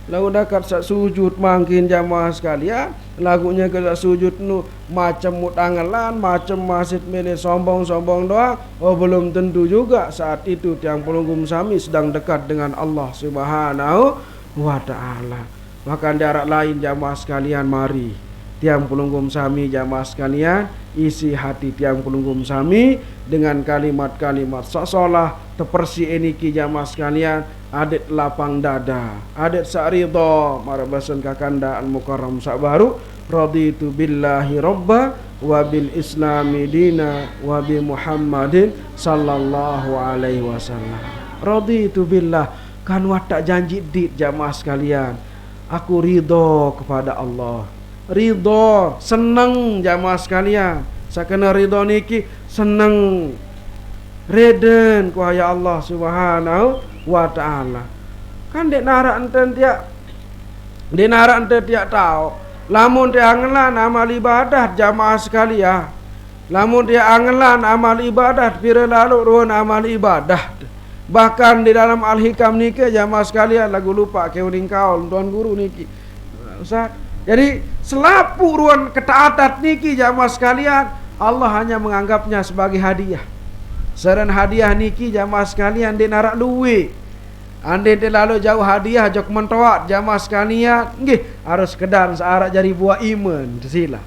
Lagu dekat sak sujud mangkin jamaah sekalian, lagunya ke sak sujud nu macam mutangalan, macam masjid milih sombong-sombong doang. Oh, belum tentu juga saat itu tiang pelunggum sami sedang dekat dengan Allah Subhanahu wa ta'ala. Maka darat lain jamaah sekalian, mari tiang pelunggum sami jamaah sekalian isi hati tiang pelunggum sami dengan kalimat-kalimat sasolah tepersi eniki jamaah sekalian, adet lapang dada, adet sa'ridha marabasan kakanda al-mukarram sa'baru, raditu billahi robba wa bil islami dina wa bi muhammadin sallallahu alaihi wasallam. Raditu billah, kan watak janji dit jamaah sekalian, aku ridho kepada Allah, ridho, seneng jamaah sekalian. Sakena ridho niki seneng, reden kuaya Allah Subhanahu wa ta'ala. Kan dek narak enten tiak tahu. Lamun dia angelan amal ibadah jamaah sekalian, lamun dia angelan amal ibadah pira lalu ruan amal ibadah. Bahkan di dalam Al-Hikam niki jamaah sekalian, lagu lupa keuning kaul tuan guru niki Ustaz. Jadi selapu ruan ketaatan niki jamaah sekalian, Allah hanya menganggapnya sebagai hadiah. Seran hadiah niki jamaah sekalian dia narak luwe. Ande dia lalu jauh hadiah jok mentoat jamaah sekalian, nggih harus sekedar searak jari buah iman sila.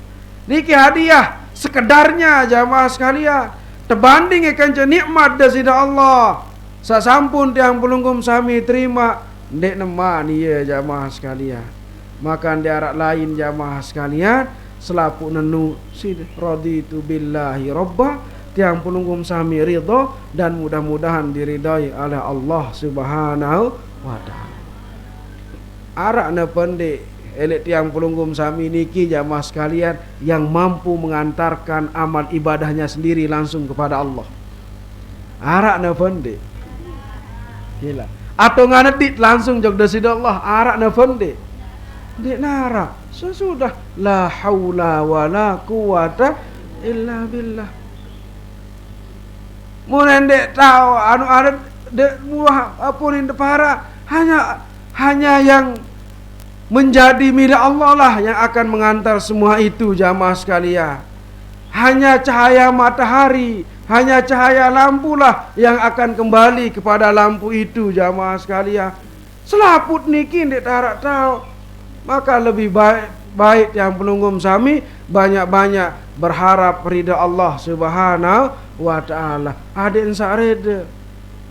Niki hadiah sekedarnya jamaah sekalian, terbanding ikan nikmat dari Allah. Sasampun tiang pelunggum sami terima ndek neman ya jamaah sekalian. Maka di arak lain jamaah sekalian, selapu nenu sid raditu billahi robba, tiang pelunggum sami ridho dan mudah-mudahan diridai oleh Allah Subhanahu wa ta'ala. Arak na pendek elek tiang pelunggum sami niki jamaah sekalian yang mampu mengantarkan amal ibadahnya sendiri langsung kepada Allah. Arak na pendek gila. Atau nganedit langsung jog dasida Allah, arak na pendek. Dik nara sesudah la haula wala quwata illa billah. Mun dek tahu anu ada dek muah apun para hanya yang menjadi milik Allah lah yang akan mengantar semua itu jamaah sekalian. Hanya cahaya matahari, hanya cahaya lampu lah yang akan kembali kepada lampu itu jamaah sekalian. Selaput niki dek tarak tahu. Maka lebih baik yang penunggum sami banyak-banyak berharap ridha Allah Subhanahu wa ta'ala. Ada yang sa'reda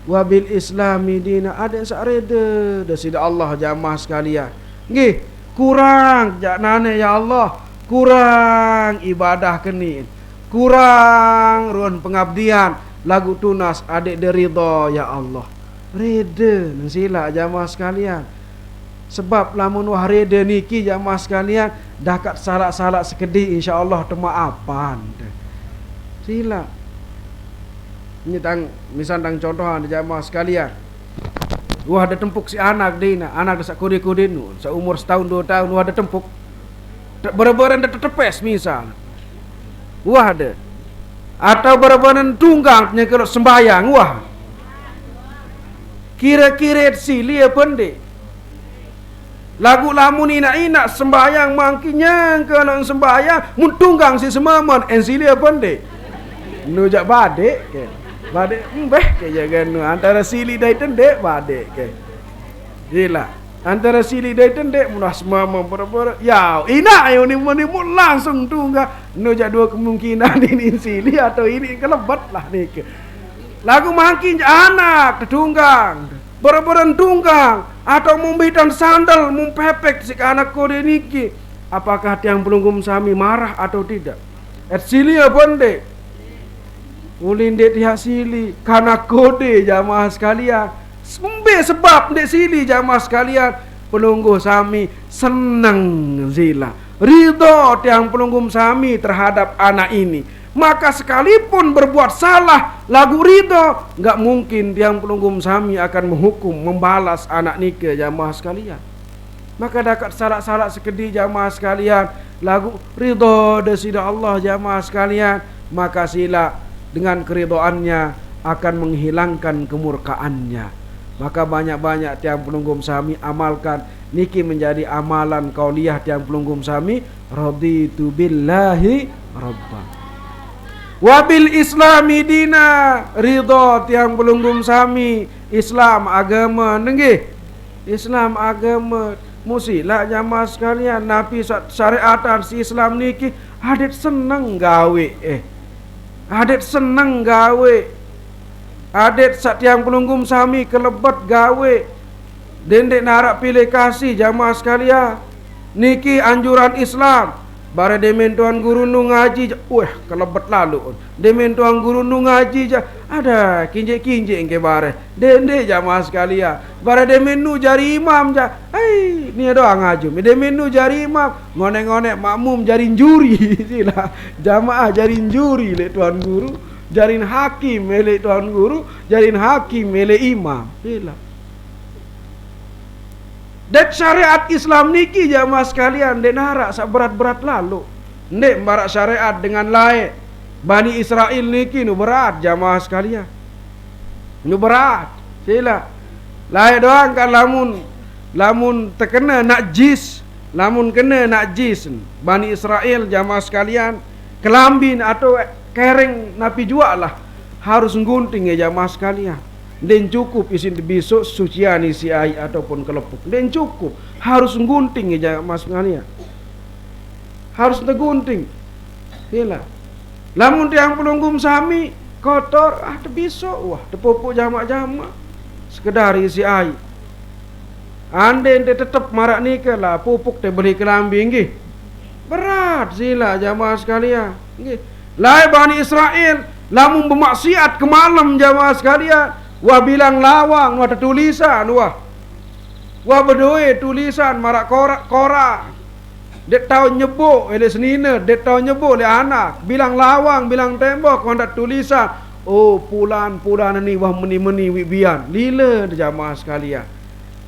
wabil islami dina, ada yang sa'reda dasida Allah jamaah sekalian. Nggih, kurang jaknane ya Allah, kurang ibadah kenin, kurang ruan pengabdian lagu tunas adik deridha ya Allah. Reda sila jamaah sekalian. Sebab lamun wahrede niki jamaah sekalian dakat salak-salak sekedi insyaallah temaapan. Sila. Ini misal contohan jamaah sekalian. Wah ada tempuk si anak dina, anak sak kudi-kudin seumur setahun 2 tahun wah ada tempuk. Bereberan ada tetepes misal. Wah ada. Atau bereberan tunggang nya kalau sembayang wah. Kira-kira sili pendek. Lagu lamun ina sembayang mangkinya kalau sembayang mun tunggang si semaman ensili pendek. Nu jak badek ke. Badek mbeh ke jangan antara sili dai tendek badek ke. Gila. Antara sili dai tendek munah semaman ber ya ina ayo ni mun langsung tunggang. Nu jak dua kemungkinan ini sili atau ini kelebat lah ni ke. Lagu mangkin anak tunggang. Bereberan tunggang atau membidan sandal mumpepek si anak kode niki, apakah tiang pelunggum sami marah atau tidak? Sili bonde ulin dek tiak sili karena kode jamaah sekalian. Sebab dek sili jamaah sekalian, pelunggu sami senang zila ridho tiang pelunggum sami terhadap anak ini. Maka sekalipun berbuat salah lagu ridho, enggak mungkin tiang pelunggum sami akan menghukum, membalas anak nikah jamaah sekalian. Maka dakat salah-salah sekedi jamaah sekalian, lagu ridho desida Allah jamaah sekalian, maka sila dengan keridhoannya akan menghilangkan kemurkaannya. Maka banyak-banyak tiang pelunggum sami amalkan niki menjadi amalan qauliyah tiang pelunggum sami, raditu billahi rabban wabil islami dina, ridho tiang pelunggum sami Islam agama nenggih, Islam agama musilah jamaah sekalian. Nabi syariatan si Islam niki adet seneng gawe adet seneng gawe, adet sak tiang pelunggum sami kelebet gawe, dendek narak pilih kasih jamaah sekalian. Niki anjuran Islam. Bara demen tuan guru nu ngaji, kelebet lalu. Demen tuan guru nu ngaji, ada kinjek-kinjek ke bare. Dende jamaah sekalian. Bara demen nu jari imam ja. Ni doang ngaju. Demen nu jari imam, ngone-ngone makmum jarin juri sila. Jamaah jarin juri le tuan guru, jarin hakim le tuan guru, jarin hakim le imam. Sila. Dan syariat Islam niki jamaah sekalian den harak sak berat-berat lalu. Ndek barak syariat dengan lain. Bani Israel niki nu berat jamaah sekalian. Nu berat. Sila. Lain doang kan lamun terkena najis, lamun kena najis Bani Israel jamaah sekalian, kelambin atau kereng napi jua lah harus nggunting ya jamaah sekalian. Den cukup isin besok sucian isi air ataupun kelepuk. Den cukup harus gunting ya mas ngania. Harus ngegunting. Gila. Lamun tiang pelunggum sami kotor, besok wah tepupuk jamak-jamak. Sekedar isi air. Ande tetap marak nikah lah pupuk teh beli kelambing nggih. Berat sila jamaah sekalian. Nggih. Lai Bani Israel lamun bermaksiat ke malam jamaah sekalian. Wah bilang lawang, wah tulisan, wah berdoa tulisan marak korak. Dek tahu nyebuk, ele senina, dek tahu nyebuk le anak, bilang lawang, bilang tembok, wah tulisan. Oh pulan ni wah meni wibian, lila jamaah sekalian.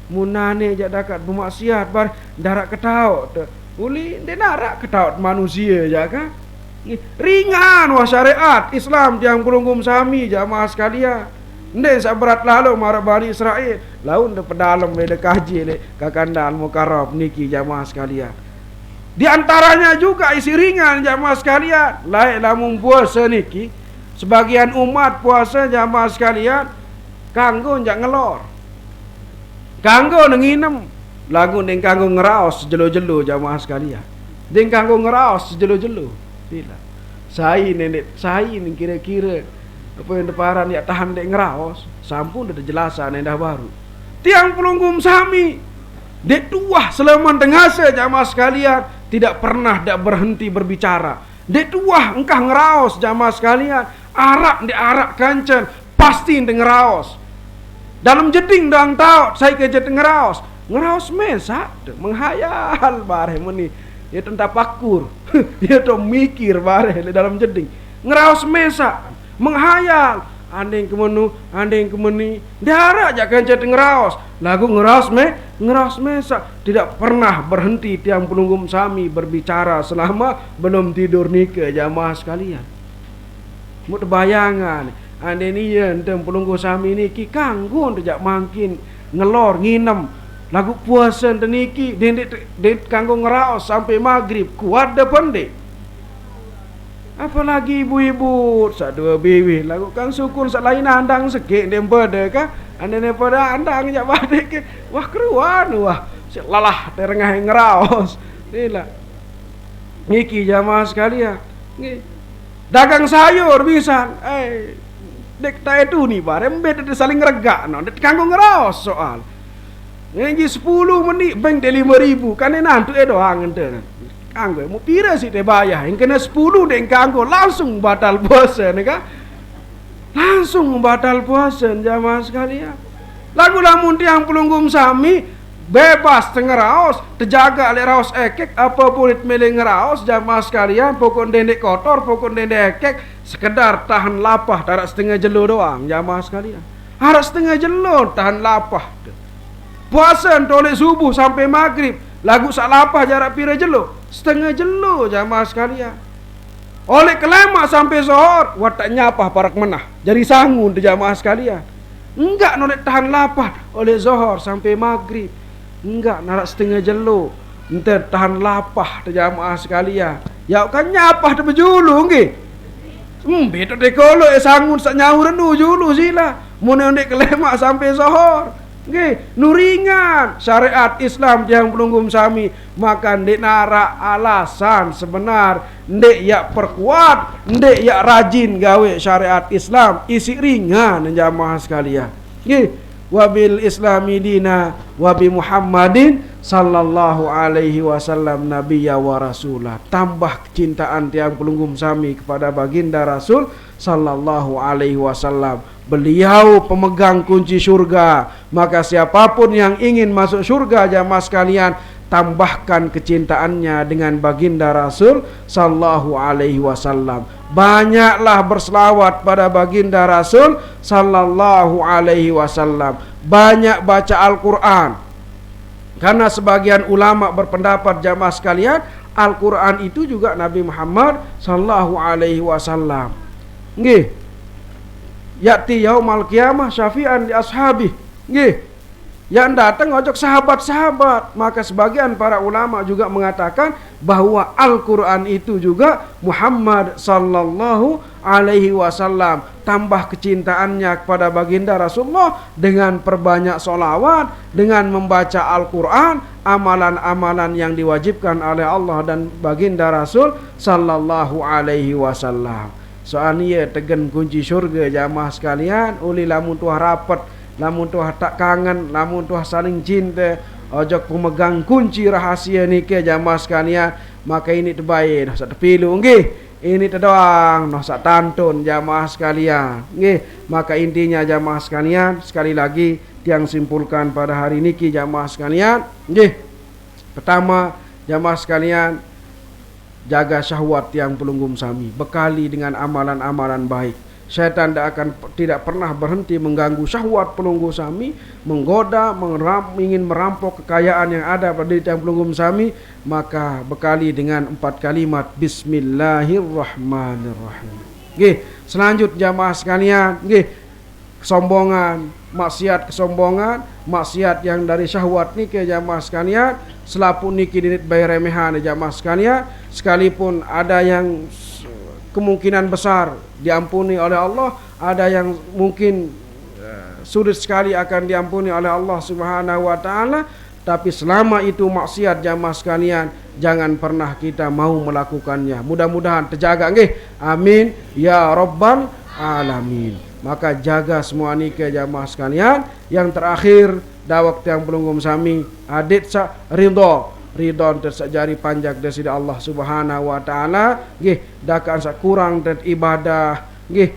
Munane jak dakat bermaksiat bar darak ketaut, uli dia darak ketaut manusia jaga. Ringan wah syariat Islam yang pelunggum sami jamaah sekalian. Ndek saberat lalu marah Bani Israel. Laun de pedalam le kaji le kakandal mukarrab niki jamaah sekalian. Di antaranya juga isi ringan jamaah sekalian. Lain lamun puasa niki sebagian umat puasa jamaah sekalian kanggo njak ngelor. Kanggo nginem. Lagu ning kanggo ngeraos jelo-jelo jamaah sekalian. Ding kanggo ngeraos jelo-jelo. Tidak. Sai nenek, sai ning kira-kira apa yang deparan ya tahan dek ngeraos sampun ada jelasan yang dah baru. Tiang pelunggum sami dek tuah selaman tengase jamaah sekalian tidak pernah dak berhenti berbicara. Dek tuah engkah ngeraos jamaah sekalian, arak dek arak kancen pasti dek ngeraos. Dalam jeding dang tahu saya ke jeding ngeraos mesa menghayal bare meni ya tentang pakur. Dia tu mikir bare dalam jeding ngeraos mesa menghayal andeng ke meni darak jak kancet ngeraos lagu ngeraos mesa tidak pernah berhenti tiang pelunggum sami berbicara selama belum tidur nikah jamaah sekalian. Mut bayangan ande ni yen tiang pelunggum sami niki kanggo jak mangkin ngelor nginem lagu puasa niki dendek kanggo ngeraos sampai maghrib kuat depan dek. Apalagi ibu-ibu sak dua biwi lagu kang sukun sak lain andang sekek dem pada ka ande ne pada andang jak bade ke wah keruan wah lalah terengah ngeraos ila niki jamaah sekalian nggih dagang sayur bisa dek ta itu ni bare mbet saling rega no dek kanggo ngeraos soal ngi 10 menit beng 5.000 kan nantu doang ente kanggo mau pira sih teh bayar yang kena 10 deng kanggo langsung batal puasa nih kan langsung batal puasa jamaah sekalian. Lagu lamun tiang pelunggum sami bebas tengah raos, terjaga oleh raos ekek, apa boleh meleng raos jamaah sekalian, pokok dendek kotor, pokok dendek ekek, sekedar tahan lapah, tarak setengah jelo doang jamaah sekalian. Harap setengah jelo tahan lapah. Puasa tolek subuh sampai maghrib, lagu sak lapah jarak pira jelo? Setengah jelo jamaah sekalian. Oleh kelama sampai zuhur, watak nyapah parak menah, jadi sangun di jamaah sekalian. Enggak nolek tahan lapar oleh zuhur sampai maghrib. Enggak narak setengah jelo. Ente tahan lapar jamaah sekalian. Ya kan nyapah te berjulu nggih. Betul dekolo sangun sak nyaur nu julu sila. Mun ndek kelemak sampai zuhur. Nggih, nuringan syariat Islam yang pelunggum sami, maka ndek narak alasan sebenar, ndek ya perkuat, ndek ya rajin gawe syariat Islam, isi ringan jamaah sekalian. Nggih. Wabil islami dina wabi Muhammadin sallallahu alaihi wasallam nabiyya wa rasulah. Tambah kecintaan tiang pelunggum sami kepada baginda Rasul sallallahu alaihi wasallam. Beliau pemegang kunci surga. Maka siapapun yang ingin masuk surga jamaah sekalian, tambahkan kecintaannya dengan baginda Rasul sallallahu alaihi wasallam. Banyaklah berselawat pada baginda Rasul sallallahu alaihi wasallam. Banyak baca Al-Qur'an. Karena sebagian ulama berpendapat jamaah sekalian, Al-Qur'an itu juga Nabi Muhammad sallallahu alaihi wasallam. Nggih. Ya'ti yaumal qiyamah syafi'an li ashabi. Nggih. Yang datang ojok sahabat-sahabat. Maka sebagian para ulama juga mengatakan bahwa Al-Quran itu juga Muhammad sallallahu alaihi wasallam. Tambah kecintaannya kepada baginda Rasulullah dengan perbanyak solawat, dengan membaca Al-Quran, amalan-amalan yang diwajibkan oleh Allah dan baginda Rasul sallallahu alaihi wasallam. Soalnya tegen kunci surga jamaah sekalian, uli lamun tuah rapat, lamun tuah tak kangen, lamun tuah saling cinta, ojok pemegang kunci rahasia nikah jamaah sekalian, maka ini terbaik noh sak tepilu nggih. Ini terdoang noh sak tantun jamaah sekalian nggih. Maka intinya jamaah sekalian, sekali lagi tiang simpulkan pada hari niki jamaah sekalian nggih. Pertama jamaah sekalian, jaga syahwat yang pelunggum sami, bekali dengan amalan-amalan baik. Syaitan tidak pernah berhenti mengganggu syahwat pelunggu sami, menggoda, ingin merampok kekayaan yang ada pada diri yang pelunggu sami. Maka bekali dengan 4 kalimat Bismillahirrahmanirrahim. Nggih, selanjut jamaah sekalian, nggih, kesombongan, maksiat kesombongan, maksiat yang dari syahwat niki jamaah sekalian, selapu niki dinit bayar remehan jamaah sekalian, sekalipun ada yang kemungkinan besar diampuni oleh Allah, ada yang mungkin sulit sekali akan diampuni oleh Allah Subhanahu wa taala, tapi selama itu maksiat jamaah sekalian, jangan pernah kita mau melakukannya. Mudah-mudahan terjaga nggih. Amin ya rabbal alamin. Maka jaga semua nikah jamaah sekalian. Yang terakhir, dawak yang pelunggum sami adit sa ridho ridon tersak jari panjak dari Allah Subhanahu wa taala nggih, dakan sak kurang dan ibadah nggih,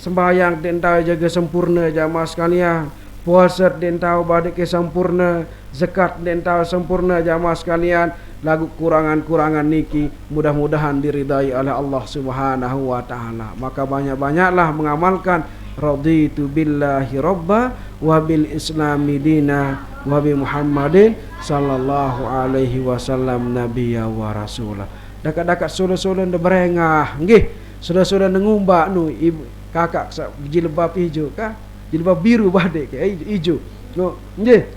sembahyang den tahu jaga sempurna jamaah sekalian, puasa den tahu badik ke sempurna, zakat den tahu sempurna jamaah sekalian. Lagu kurangan-kurangan niki mudah-mudahan diridai oleh Allah Subhanahu wa taala. Maka banyak-banyaklah mengamalkan raditu billahi robba wa bil islami dina wa bi Muhammadin sallallahu alaihi wasallam nabiyya wa rasulah. Dekat-dekat sula-sula nda berengah nggih, sudah-sudah ngumba nu ibu kakak jilbab hijau kah, jilbab biru badek ke hijau no nggih,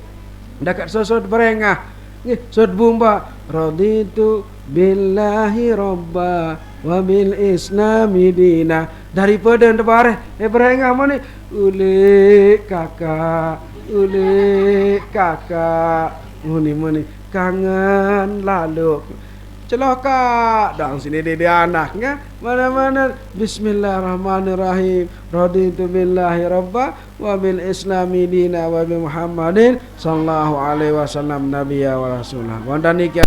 dekat sula-sula berengah nggih, sud bumba raditu billahi robba wa bil islami dina. Daripada nda bareh berengah mana ule kakak muni kangen lalu celaka dang sini dia anaknya mana-mana. Bismillahirrahmanirrahim. Raditu billahi rabba wa bil islami dina wa bi Muhammadin sallallahu alaihi wasallam nabiyya wa rasulah. Wonten iki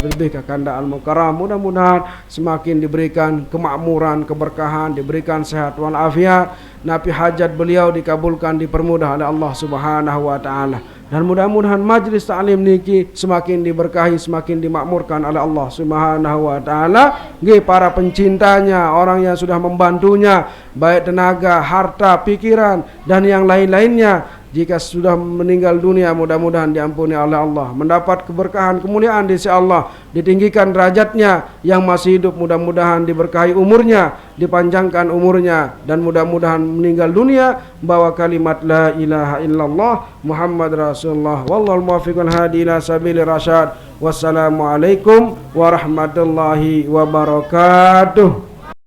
lebih-lebih ke Kanda Al-Mukarram. Mudah-mudahan semakin diberikan kemakmuran, keberkahan, diberikan sehat walafiat, napi hajat beliau dikabulkan, dipermudah oleh Allah Subhanahu wa taala. Dan mudah-mudahan majlis ta'lim niki semakin diberkahi, semakin dimakmurkan oleh Allah Subhanahu wa taala. Nggih para pencintanya, orang yang sudah membantunya baik tenaga, harta, pikiran dan yang lain-lainnya. Jika sudah meninggal dunia, mudah-mudahan diampuni oleh Allah, mendapat keberkahan, kemuliaan di sisi Allah, ditinggikan derajatnya. Yang masih hidup mudah-mudahan diberkahi umurnya, dipanjangkan umurnya, dan mudah-mudahan meninggal dunia bawa kalimat la ilaha illallah Muhammad Rasulullah. Wallahul muwaffiqul hadi ila sabilir rasyad. Wassalamualaikum warahmatullahi wabarakatuh.